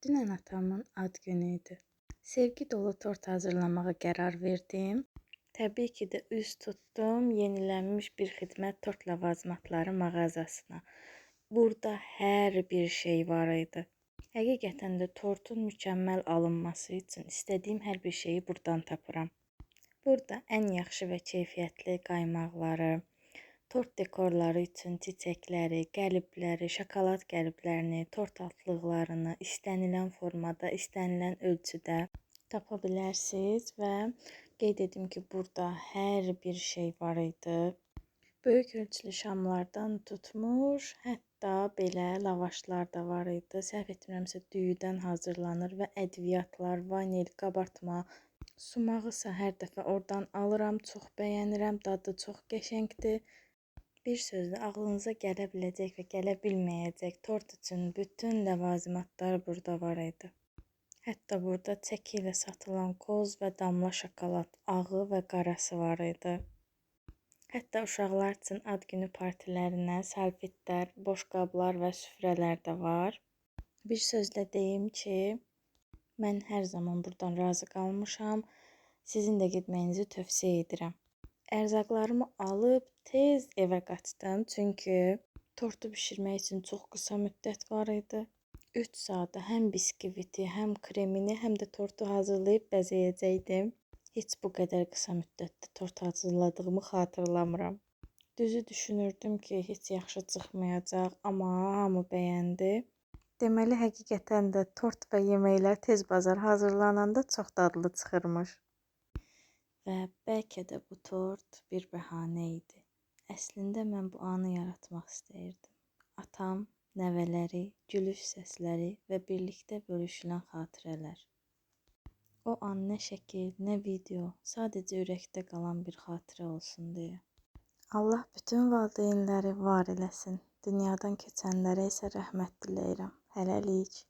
Dünən atamın ad günü idi. Sevgi dolu tort hazırlamağa qərar verdim. Təbii ki də üz tutdum yenilənmiş bir xidmət tort ləvazimatları mağazasına. Burada hər bir şey var idi. Həqiqətən də tortun mükəmməl alınması üçün istədiyim hər bir şeyi buradan tapıram. Burada ən yaxşı və keyfiyyətli qaymaqları, tort dekorları üçün çiçəkləri, qəlibləri, şokolad qəliblərini, tort altlıqlarını istənilən formada, istənilən ölçüdə tapa bilərsiniz və qeyd edim ki, burada hər bir şey var idi. Böyük ölçülü şamlardan tutmuş, hətta belə lavaşlar da var idi. Səhv etmirəmsə düyüdən hazırlanır və ədviyyatlar, vanil, qabartma, sumağısa hər dəfə oradan alıram, çox bəyənirəm, dadı çox qəşəngdir. Bir sözlə ağlınıza gələ biləcək və gələ bilməyəcək tort üçün bütün ləvazimatlar burada var idi. Hətta burada çəki ilə satılan qoz və damla şokolad, ağı və qarası var idi. Hətta uşaqlar üçün ad günü partilərinə salfetlər, boş qablar və süfrələr də var. Bir sözlə deyim ki, mən hər zaman buradan razı qalmışam. Sizin də getməyinizi tövsiyə edirəm. Ərzaqlarımı alıb tez evə qaçdım, çünki tortu bişirmək üçün çox qısa müddət var idi. 3 saata həm biskviti, həm kremini, həm də tortu hazırlayıb bəzəyəcəkdim. Heç bu qədər qısa müddətdə tort hazırladığımı xatırlamıram. Düzü düşünürdüm ki, heç yaxşı çıxmayacaq, amma hamı bəyəndi. Deməli, həqiqətən də tort və yeməklər tez bazar hazırlananda çox dadlı çıxırmış. Və bəlkə də bu tort bir bəhanə idi. Əslində mən bu anı yaratmaq istəyirdim. Atam, nəvələri, gülüş səsləri və birlikdə bölüşülən xatirələr. O an nə şəkil, nə video, sadəcə ürəkdə qalan bir xatirə olsun deyə. Allah bütün valideynləri var eləsin. Dünyadan keçənlərə isə rəhmət diləyirəm. Hələlik.